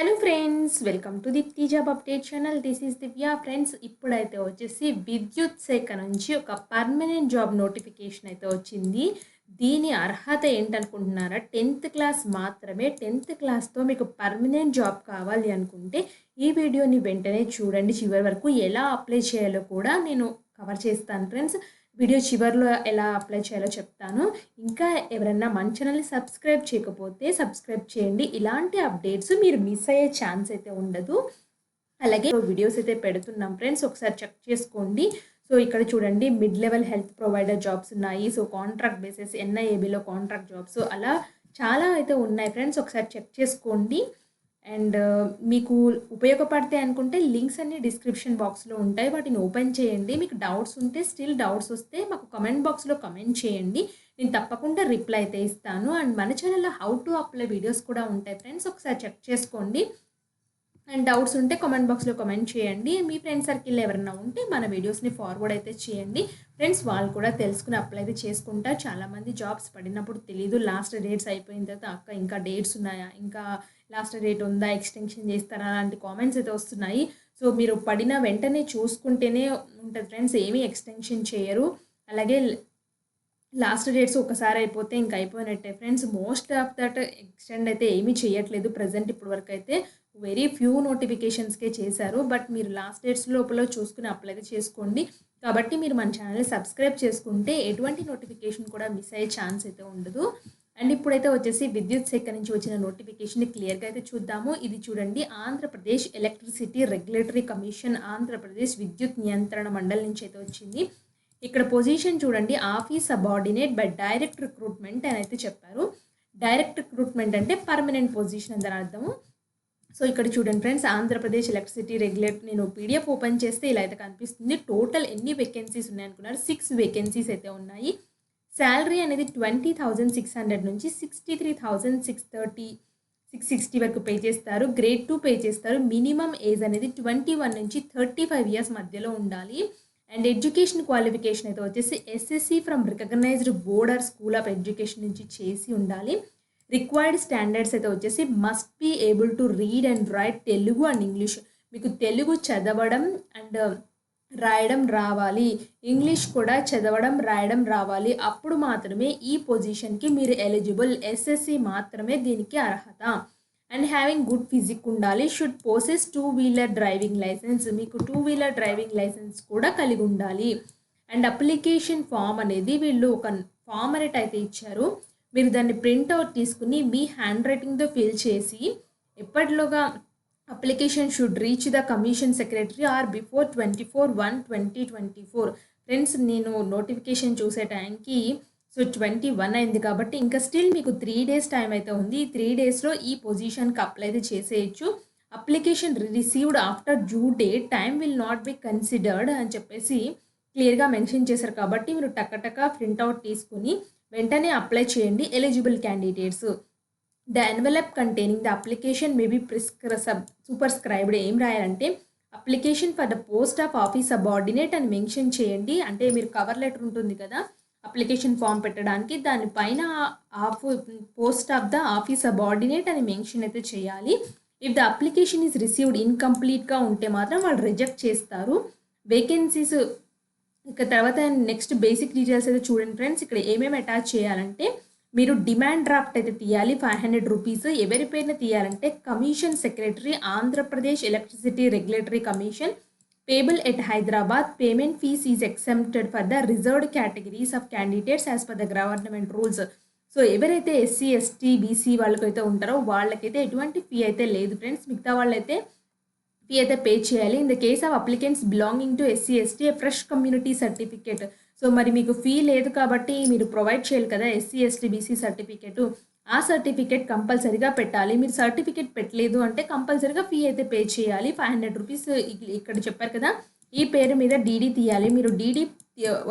Hello friends, welcome to Deepti job update channel. This is Divya. Friends, ఇప్పుడైతే వచ్చేసి విద్యుత్ శాఖ నుంచి ఒక పర్మనెంట్ జాబ్ నోటిఫికేషన్ అయితే వచ్చింది. దీని అర్హత ఏంటనుకుంటున్నారా? 10th క్లాస్ మాత్రమే. 10th క్లాస్తో మీకు పర్మనెంట్ జాబ్ కావాలి అనుకుంటే ఈ వీడియోని వెంటనే చూడండి చివరి వరకు. ఎలా అప్లై చేయాలో కూడా నేను కవర్ చేస్తాను ఫ్రెండ్స్. వీడియో చివరిలో ఎలా అప్లై చేయాలో చెప్తాను. ఇంకా ఎవరైనా మన ఛానల్ని సబ్స్క్రైబ్ చేయకపోతే సబ్స్క్రైబ్ చేయండి. ఇలాంటి అప్డేట్స్ మీరు మిస్ అయ్యే ఛాన్స్ అయితే ఉండదు. అలాగే వీడియోస్ అయితే పెడుతున్నాం ఫ్రెండ్స్, ఒకసారి చెక్ చేసుకోండి. సో ఇక్కడ చూడండి, mid level health provider jobs ఉన్నాయి. సో కాంట్రాక్ట్ బేసిస్, ఎన్ఐఏబిలో కాంట్రాక్ట్ జాబ్స్, అలా చాలా అయితే ఉన్నాయి ఫ్రెండ్స్. ఒకసారి చెక్ చేసుకోండి. అండ్ మీకు ఉపయోగపడతాయి అనుకుంటే లింక్స్ అన్ని డిస్క్రిప్షన్ బాక్స్లో ఉంటాయి, వాటిని ఓపెన్ చేయండి. మీకు డౌట్స్ ఉంటే, స్టిల్ డౌట్స్ వస్తే మాకు కమెంట్ బాక్స్లో కమెంట్ చేయండి, నేను తప్పకుండా రిప్లై అయితే ఇస్తాను. అండ్ మన ఛానల్లో హౌ టు అప్లై వీడియోస్ కూడా ఉంటాయి ఫ్రెండ్స్, ఒకసారి చెక్ చేసుకోండి. అండ్ డౌట్స్ ఉంటే కామెంట్ బాక్స్లో కామెంట్ చేయండి. మీ ఫ్రెండ్ సర్కిల్లో ఎవరైనా ఉంటే మన వీడియోస్ని ఫార్వర్డ్ అయితే చేయండి ఫ్రెండ్స్. వాళ్ళు కూడా తెలుసుకుని అప్లై అయితే చేసుకుంటారు. చాలామంది జాబ్స్ పడినప్పుడు తెలీదు, లాస్ట్ డేట్స్ అయిపోయిన తర్వాత అక్క ఇంకా డేట్స్ ఉన్నాయా, ఇంకా లాస్ట్ డేట్ ఉందా, ఎక్స్టెన్షన్ చేస్తారా, అలాంటి కామెంట్స్ అయితే వస్తున్నాయి. సో మీరు పడిన వెంటనే చూసుకుంటేనే ఉంటుంది ఫ్రెండ్స్, ఏమీ ఎక్స్టెన్షన్ చేయరు. అలాగే లాస్ట్ డేట్స్ ఒకసారి అయిపోతే ఇంకా అయిపోయినట్టే friends. Most of that extend అయితే ఏమీ చేయట్లేదు ప్రజెంట్. ఇప్పుడు వరకు అయితే వెరీ ఫ్యూ నోటిఫికేషన్స్కే చేశారు. బట్ మీరు లాస్ట్ డేట్స్ లోపల చూసుకుని అప్లై చేసుకోండి. కాబట్టి మీరు మన ఛానల్ని సబ్స్క్రైబ్ చేసుకుంటే ఎటువంటి నోటిఫికేషన్ కూడా మిస్ అయ్యే ఛాన్స్ అయితే ఉండదు. అండ్ ఇప్పుడైతే వచ్చేసి విద్యుత్ శాఖ నుంచి వచ్చిన నోటిఫికేషన్ క్లియర్గా అయితే చూద్దాము. ఇది చూడండి, Andhra Pradesh electricity regulatory commission, Andhra Pradesh విద్యుత్ నియంత్రణ మండలి నుంచి అయితే వచ్చింది. ఇక్కడ పొజిషన్ చూడండి, office subordinate by direct recruitment అని అయితే చెప్పారు. డైరెక్ట్ రిక్రూట్మెంట్ అంటే పర్మనెంట్ పొజిషన్ అని అర్థము. సో ఇక్కడ చూడండి ఫ్రెండ్స్, ఆంధ్రప్రదేశ్ ఎలక్ట్రిసిటీ రెగ్యులేటర్, నేను పీడిఎఫ్ ఓపెన్ చేస్తే ఇలా అయితే కనిపిస్తుంది. టోటల్ ఎన్ని వేకెన్సీస్ ఉన్నాయనుకున్నారు? 6 వేకెన్సీస్ అయితే ఉన్నాయి. శాలరీ అనేది 20,600 నుంచి 63,660 వరకు పే చేస్తారు. గ్రేడ్ 2 పే చేస్తారు. మినిమం ఏజ్ అనేది 21 నుంచి 35 ఇయర్స్ మధ్యలో ఉండాలి. అండ్ ఎడ్యుకేషన్ క్వాలిఫికేషన్ అయితే వచ్చేసి SSC from recognised board or school of education నుంచి చేసి ఉండాలి. రిక్వైర్డ్ స్టాండర్డ్స్ అయితే వచ్చేసి must be able to read and write Telugu and English. మీకు తెలుగు చదవడం అండ్ రాయడం రావాలి, ఇంగ్లీష్ కూడా చదవడం రాయడం రావాలి. అప్పుడు మాత్రమే ఈ పొజిషన్కి మీరు ఎలిజిబుల్. ఎస్ఎస్సి మాత్రమే దీనికి అర్హత. అండ్ హ్యావింగ్ గుడ్ ఫిజిక్ ఉండాలి. Should possess 2-wheeler driving licence. మీకు 2-wheeler డ్రైవింగ్ లైసెన్స్ కూడా కలిగి ఉండాలి. అండ్ అప్లికేషన్ ఫామ్ అనేది వీళ్ళు ఒక ఫామ్ అనేది అయితే ఇచ్చారు. మీరు దాన్ని ప్రింట్అవుట్ తీసుకుని మీ హ్యాండ్ రైటింగ్తో ఫిల్ చేసి ఎప్పటిలోగా application should reach the commission secretary R before 24/1/2024. Friends, నేను నోటిఫికేషన్ చూసే టైంకి 21 అయింది కాబట్టి ఇంకా స్టిల్ మీకు 3 days టైం అయితే ఉంది. ఈ 3 daysలో ఈ పొజిషన్కి అప్లై అయితే చేసేయచ్చు. Application received after due date time will not be considered అని చెప్పేసి క్లియర్గా మెన్షన్ చేశారు. కాబట్టి మీరు టక్కటక్క ప్రింట్అవుట్ తీసుకుని వెంటనే అప్లై చేయండి. Eligible candidates, the envelope containing the application may be superscribed. ఏం రాయాలంటే application for the post of office subordinate అని మెన్షన్ చేయండి. అంటే మీరు కవర్ లెటర్ ఉంటుంది కదా అప్లికేషన్ ఫామ్ పెట్టడానికి, దానిపైన post of the office subordinate అని మెన్షన్ అయితే చేయాలి. If the application is received ఇన్కంప్లీట్గా ఉంటే మాత్రం వాళ్ళు రిజెక్ట్ చేస్తారు. వేకెన్సీస్ ఇక తర్వాత నెక్స్ట్ బేసిక్ డీటెయిల్స్ అయితే చూడండి ఫ్రెండ్స్. ఇక్కడ ఏమేమి అటాచ్ చేయాలంటే మీరు డిమాండ్ డ్రాఫ్ట్ అయితే తీయాలి, 500 రూపీస్. ఎవరి పేరున తీయాలంటే commission secretary, Andhra Pradesh electricity regulatory commission, payable at Hyderabad. Payment fees is exempted for the reserved categories of candidates as per the government rules. So ఎవరైతే ఎస్సీ ఎస్టీ బీసీ వాళ్ళకైతే ఉంటారో వాళ్ళకైతే ఎటువంటి ఫీ అయితే లేదు ఫ్రెండ్స్. మిగతా వాళ్ళైతే ఫీ అయితే పే చేయాలి. In the case of applicants belonging to SC ST fresh community certificate. So మరి మీకు ఫీ లేదు కాబట్టి మీరు ప్రొవైడ్ చేయాలి కదా ఎస్సీ ఎస్టీ బీసీ సర్టిఫికేట్. ఆ సర్టిఫికేట్ కంపల్సరీగా పెట్టాలి. మీరు సర్టిఫికేట్ పెట్టలేదు అంటే కంపల్సరీగా ఫీ అయితే పే చేయాలి, 500 రూపీస్. ఇక్కడ చెప్పారు కదా, ఈ పేరు మీద డీడీ తీయాలి. మీరు డీడీ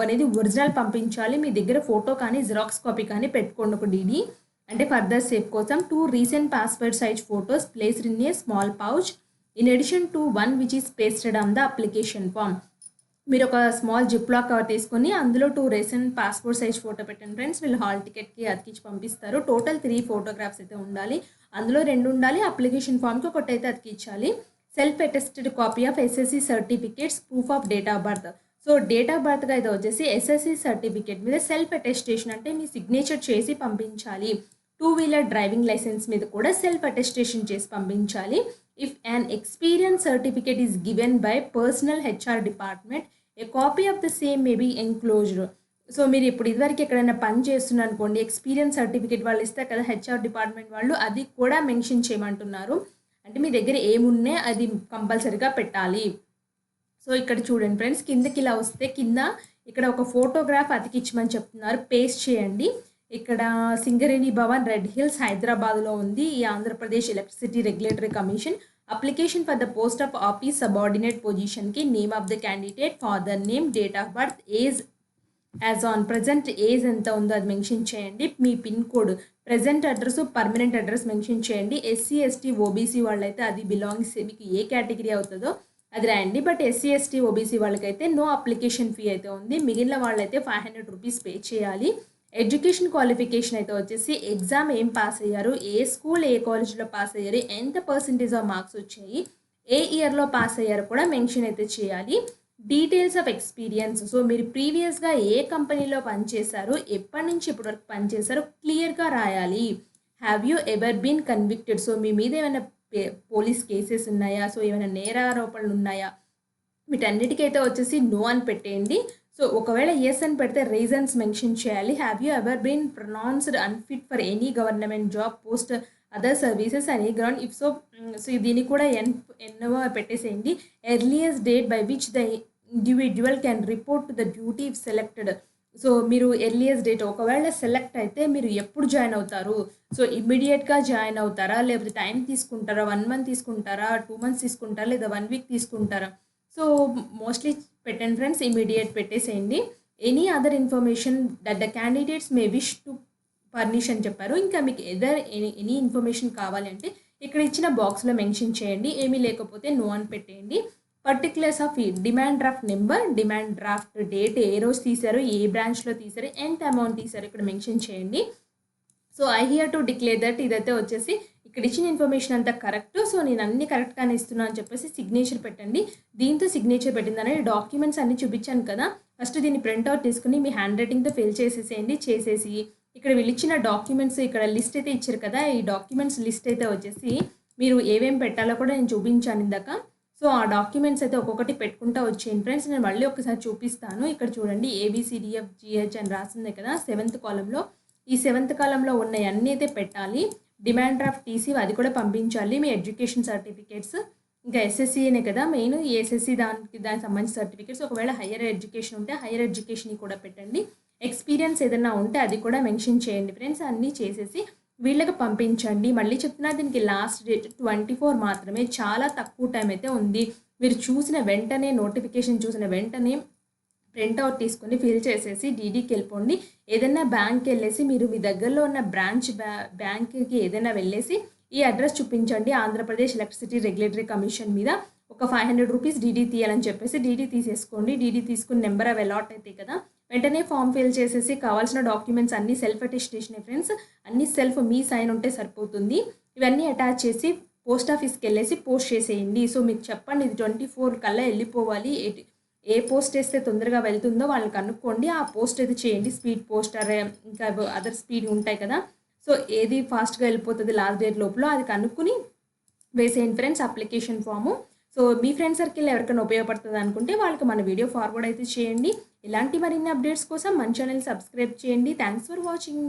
అనేది ఒరిజినల్ పంపించాలి. మీ దగ్గర ఫోటో కానీ జిరాక్స్ కాపీ కానీ పెట్టుకోండి ఒక డీడీ, అంటే ఫర్దర్ సేఫ్ కోసం. 2 recent passport size photos placed in a small pouch in addition to one which is pasted on the application form. మీరు ఒక స్మాల్ జిప్లాక్ కవర్ తీసుకొని అందులో 2 రీసెంట్ పాస్‌పోర్ట్ సైజ్ ఫోటో పెట్టండి ఫ్రెండ్స్. వీళ్ళు hall టికెట్‌కి అతికిచ్చి పంపిస్తారు. Total 3 photographs అయితే ఉండాలి. అందులో 2 ఉండాలి. అప్లికేషన్ ఫామ్‌కి ఒకటైతే అతికిచ్చాలి. Self attested copy of SSC certificates, proof of date of birth. So, date of బర్త్‌గా అయితే వచ్చేసి ఎస్ఎస్‌సి సర్టిఫికేట్ మీద సెల్ఫ్ అటెస్టేషన్ అంటే మీ సిగ్నేచర్ చేసి పంపించాలి. 2 వీలర్ డ్రైవింగ్ లైసెన్స్ మీద కూడా సెల్ఫ్ అటెస్టేషన్ చేసి పంపించాలి. If an experience certificate is given by personal HR department, a copy of the same may be enclosed. So, మీరు ఇప్పుడు ఇదివరకు ఎక్కడైనా పని చేస్తున్నారనుకోండి, ఎక్స్పీరియన్స్ సర్టిఫికేట్ వాళ్ళు ఇస్తారు కదా హెచ్ఆర్ డిపార్ట్మెంట్ వాళ్ళు, అది కూడా మెన్షన్ చేయమంటున్నారు. అంటే మీ దగ్గర ఏమున్నా అది కంపల్సరీగా పెట్టాలి. సో, ఇక్కడ చూడండి ఫ్రెండ్స్, కిందకి ఇలా వస్తే కింద ఇక్కడ ఒక ఫోటోగ్రాఫ్ అతికిచ్చమని చెప్తున్నారు. పేస్ట్ చేయండి. ఇక్కడ సింగరేణి భవన్, రెడ్ హిల్స్, హైదరాబాద్‌లో ఉంది. ఈ Andhra Pradesh electricity regulatory commission. Application for the post of office subordinate పొజిషన్‌కి name of the candidate, father name, date of birth, age as on present age ఎంత ఉందో అది మెన్షన్ చేయండి. మీ pin code, present address, permanent address mention చేయండి. SC, ST, OBC వాళ్ళైతే అది belongs మీకు ఏ category అవుతుందో అది రాయండి. బట్ ఎస్సీ, ఎస్టీ, ఓబీసీ వాళ్ళకైతే నో అప్లికేషన్ ఫీ అయితే ఉంది. మిగిలిన వాళ్ళైతే 500 రూపీస్ పే చేయాలి. ఎడ్యుకేషన్ క్వాలిఫికేషన్ అయితే వచ్చేసి ఎగ్జామ్ ఏం పాస్ అయ్యారు, ఏ స్కూల్ ఏ కాలేజ్లో పాస్ అయ్యారు, ఎంత పర్సెంటేజ్ ఆఫ్ మార్క్స్ వచ్చాయి, ఏ ఇయర్లో పాస్ అయ్యారు కూడా మెన్షన్ అయితే చేయాలి. డీటెయిల్స్ ఆఫ్ ఎక్స్పీరియన్స్, సో మీరు ప్రీవియస్గా ఏ కంపెనీలో పనిచేశారు, ఎప్పటి నుంచి ఇప్పటి వరకు పనిచేశారు క్లియర్గా రాయాలి. Have you ever been convicted, so మీ మీద ఏమైనా పోలీస్ కేసెస్ ఉన్నాయా, సో ఏమైనా నేరారోపణలు ఉన్నాయా, వీటన్నిటికైతే వచ్చేసి నో అని పెట్టేయండి. సో ఒకవేళ ఎస్ అని పెడితే రీజన్స్ మెన్షన్ చేయాలి. Have you ever been pronounced unfit for any government job, post, other services అనే గ్రౌండ్ ఇఫ్ సో. సో దీనికి కూడా ఎన్నో పెట్టేసేయండి. Earliest date by which the individual can report to the duty if selected. So మీరు earliest date ఒకవేళ select అయితే మీరు ఎప్పుడు జాయిన్ అవుతారు, సో ఇమ్మీడియట్గా జాయిన్ అవుతారా, లేకపోతే టైం తీసుకుంటారా, 1 మంత్ తీసుకుంటారా, 2 మంత్స్ తీసుకుంటారా, లేదా 1 వీక్ తీసుకుంటారా. సో మోస్ట్లీ పెట్టండి ఫ్రెండ్స్, ఇమీడియట్ పెట్టేసేయండి. Any other information that the candidates may wish to furnish అని చెప్పారు. ఇంకా మీకు ఎనీ ఇన్ఫర్మేషన్ కావాలి అంటే ఇక్కడ ఇచ్చిన బాక్స్లో మెన్షన్ చేయండి. ఏమీ లేకపోతే నో అని పెట్టేయండి. Particulars of demand draft number, demand draft date, ఏ రోజు తీశారు, ఏ బ్రాంచ్లో తీశారు, ఎంత అమౌంట్ తీశారు ఇక్కడ మెన్షన్ చేయండి. So I here to declare that, ఇదైతే వచ్చేసి ఇక్కడ ఇచ్చిన ఇన్ఫర్మేషన్ అంతా కరెక్ట్, సో నేను అన్ని కరెక్ట్గానే ఇస్తున్నాను అని చెప్పేసి సిగ్నేచర్ పెట్టండి. దీంతో సిగ్నేచర్ పెట్టిందని డాక్యుమెంట్స్ అన్ని చూపించాను కదా, ఫస్ట్ దీన్ని ప్రింట్అవుట్ తీసుకుని మీ హ్యాండ్ రైటింగ్తో ఫిల్ చేసేసేయండి. చేసేసి ఇక్కడ వీళ్ళు ఇచ్చిన డాక్యుమెంట్స్ ఇక్కడ లిస్ట్ అయితే ఇచ్చారు కదా, ఈ డాక్యుమెంట్స్ లిస్ట్ అయితే వచ్చేసి మీరు ఏమేమి పెట్టాలో కూడా నేను చూపించాను ఇందాక. సో ఆ డాక్యుమెంట్స్ అయితే ఒక్కొక్కటి పెట్టుకుంటా వచ్చేయండి ఫ్రెండ్స్. నేను మళ్ళీ ఒకసారి చూపిస్తాను. ఇక్కడ చూడండి ABCDFGH అని రాసింది కదా 7th కాలంలో. ఈ 7th కాలంలో ఉన్నాయి అన్నీ అయితే పెట్టాలి. డిమాండ్ డ్రాఫ్ట్ టీసీ అది కూడా పంపించాలి. మీ ఎడ్యుకేషన్ సర్టిఫికేట్స్, ఇంకా ఎస్ఎస్సీనే కదా మెయిన్, ఈ ఎస్ఎస్సీ దానికి సంబంధించిన సర్టిఫికేట్స్. ఒకవేళ హైయర్ ఎడ్యుకేషన్ ఉంటే హైయర్ ఎడ్యుకేషన్ కూడా పెట్టండి. ఎక్స్పీరియన్స్ ఏదైనా ఉంటే అది కూడా మెన్షన్ చేయండి ఫ్రెండ్స్. అన్నీ చేసేసి వీళ్ళకి పంపించండి. మళ్ళీ చెప్తున్నా, దీనికి లాస్ట్ డేట్ 24 మాత్రమే, చాలా తక్కువ టైం అయితే ఉంది. మీరు చూసిన వెంటనే, నోటిఫికేషన్ చూసిన వెంటనే ప్రింట్అవుట్ తీసుకొని ఫిల్ చేసేసి డీడీకి వెళ్ళిపోండి. ఏదైనా బ్యాంక్కి వెళ్ళేసి మీరు మీ దగ్గరలో ఉన్న బ్యాంక్కి ఏదైనా వెళ్ళేసి ఈ అడ్రస్ చూపించండి, ఆంధ్రప్రదేశ్ ఎలక్ట్రిసిటీ రెగ్యులేటరీ కమిషన్ మీద ఒక 500 రూపీస్ డీడీ తీయాలని చెప్పేసి డీడీ తీసేసుకోండి. డీడీ తీసుకుని నెంబర్ అవి అలాట్ అవుతాయి కదా, వెంటనే ఫామ్ ఫిల్ చేసేసి కావాల్సిన డాక్యుమెంట్స్ అన్నీ సెల్ఫ్ అటెస్టేషన్ ఫ్రెండ్స్, అన్నీ సెల్ఫ్ మీ సైన్ ఉంటే సరిపోతుంది. ఇవన్నీ అటాచ్ చేసి పోస్ట్ ఆఫీస్కి వెళ్ళేసి పోస్ట్ చేసేయండి. సో మీకు చెప్పండి, ఇది 24 కల్లా వెళ్ళిపోవాలి. ఏ పోస్ట్ వేస్తే తొందరగా వెళ్తుందో వాళ్ళని కనుక్కోండి, ఆ పోస్ట్ అయితే చేయండి. స్పీడ్ పోస్టర్, ఇంకా అదర్ స్పీడ్ ఉంటాయి కదా, సో ఏది ఫాస్ట్గా వెళ్ళిపోతుంది లాస్ట్ డేట్ లోపల అది కనుక్కుని వేసేయండి ఫ్రెండ్స్ అప్లికేషన్ ఫాము. సో మీ ఫ్రెండ్ సర్కిల్ ఎవరికైనా ఉపయోగపడుతుంది అనుకుంటే వాళ్ళకి మన వీడియో ఫార్వర్డ్ అయితే చేయండి. ఇలాంటి మరిన్ని అప్డేట్స్ కోసం మన ఛానల్ సబ్స్క్రైబ్ చేయండి. Thanks for watching.